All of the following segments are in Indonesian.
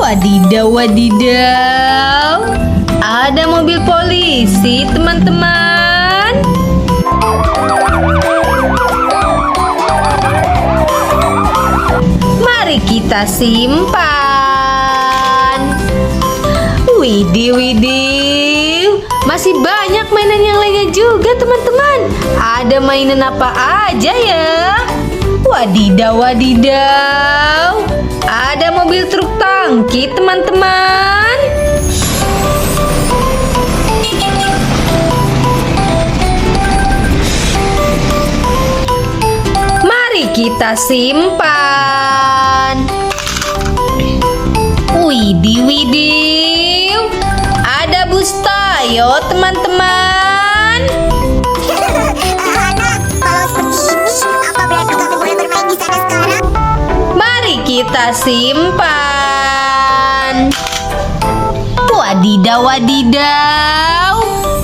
Wadidaw, wadidaw. Ada mobil polisi, teman-teman. Mari kita simpan. Widih, widih. Masih banyak mainan yang lainnya juga, teman-teman. Ada mainan apa aja ya? Wadidaw, wadidaw. Ada mobil truk tangki, teman-teman. Mari kita simpan. Widih, widih. Ada bus Tayo, teman-teman. Kalau seperti ini, apa berarti kami boleh bermain di sana sekarang? Mari kita simpan. Wadidaw, wadidaw.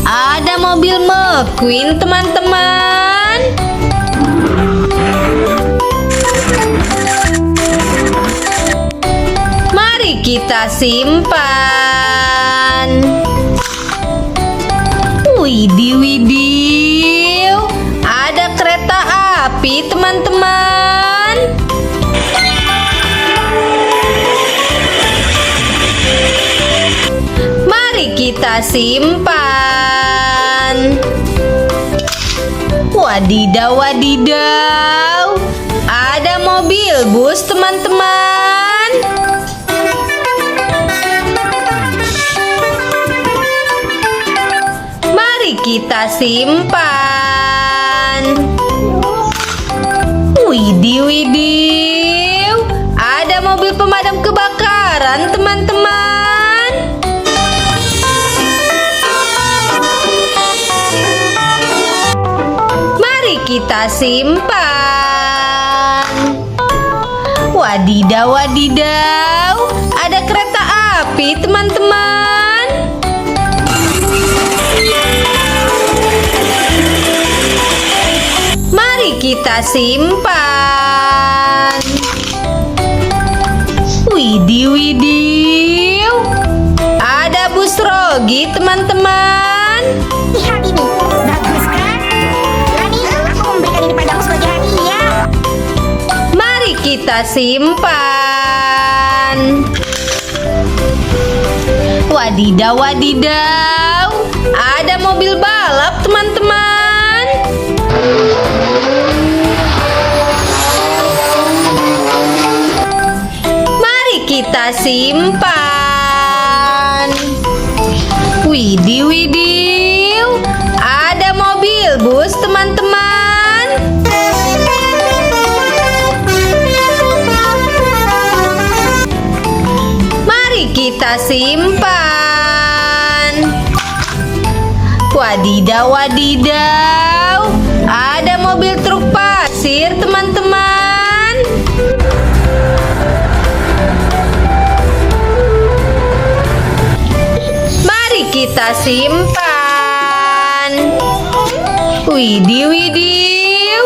Ada mobil McQueen, teman-teman. Mari kita simpan. Widih, widih. Ada kereta api, teman-teman. Mari kita simpan. Wadidaw, wadidaw. Ada mobil bus, teman-teman. Mari kita simpan. Widih, widih. Ada mobil pemadam kebakaran, teman-teman. Mari kita simpan. Wadidaw, wadidaw. Ada kereta api, teman-teman. Mari kita simpan. Widih, widih. Ada bus Rogi, teman-teman. Lihat ini, bagus kan? Rani, aku memberikan ini padamu sebagai hadiah. Mari kita simpan. Wadidaw, wadidaw. Ada mobil balap, teman-teman. Mari kita simpan. Widih, widih. Ada mobil bus, teman-teman. Mari kita simpan. Wadidaw, wadidaw. Ada mobil truk pasir, teman-teman. Mari kita simpan. Widih, widih.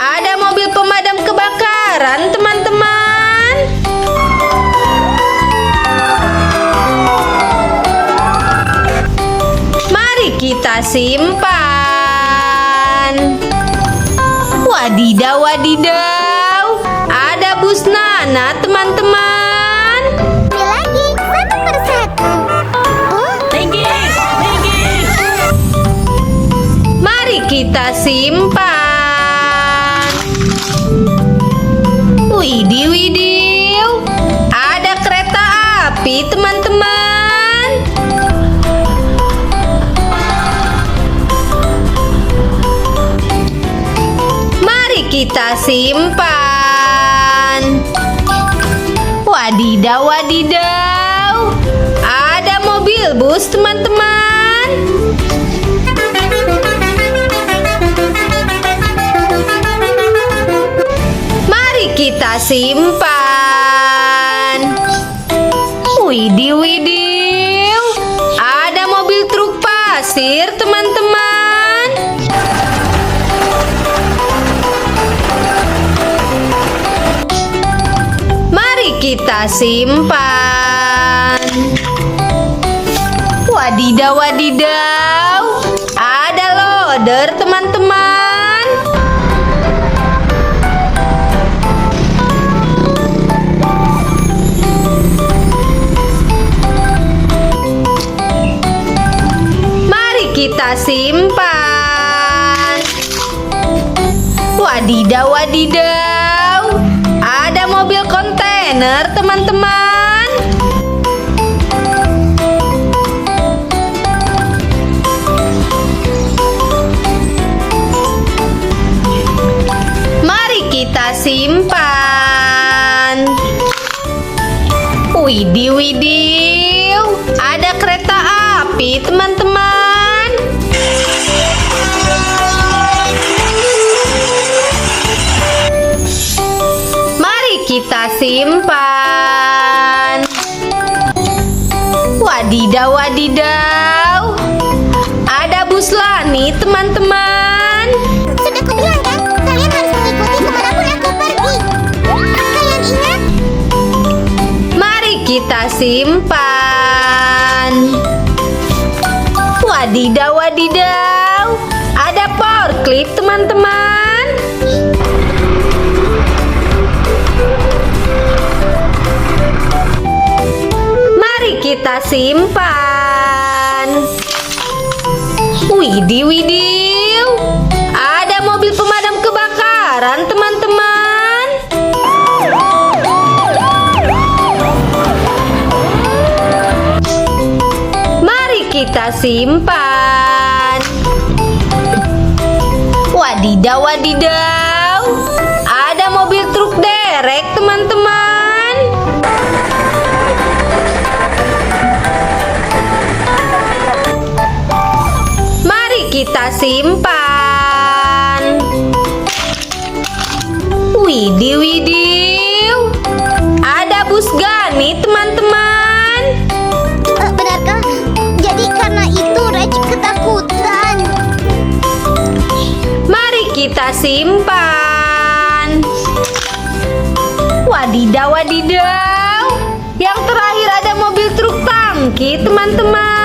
Ada mobil pemadam kebakaran, teman-teman. Mari kita simpan. Wadidaw, wadidaw. Ada bus Nana, teman-teman. Ambil lagi, satu persatu. Oh, Mari kita simpan. Widih, widih. Ada kereta api, teman-teman. Mari kita simpan. Wadidaw, wadidaw. Ada mobil bus, teman-teman. Mari kita simpan. Widih, widih. Ada mobil truk pasir, teman-teman. kita simpan. Wadidaw, wadidaw. Ada loader, teman-teman. Mari kita simpan. Wadidaw, wadidaw. Ada mobil kontainer, teman-teman. Mari kita simpan. Widih, widih. Ada kereta api, teman-teman. Mari kita simpan. Wadidaw, wadidaw. Ada bus Lani, teman-teman. Sudah kubilang kan, kalian harus mengikuti kemanapun aku pergi. Kalian ingat? Mari kita simpan. Wadidaw, wadidaw. Ada forklift, teman-teman. Mari kita simpan. Widih, widih. Ada mobil pemadam kebakaran, teman-teman. Mari kita simpan. Wadidaw, wadidaw. Ada mobil truk derek, teman-teman. Mari kita simpan. Widih, widih. Ada bus Gani, teman-teman. Benarkah? Jadi karena itu Raj ketakutan. Mari kita simpan. Wadidaw, wadidaw. Yang terakhir ada mobil truk tangki, teman-teman.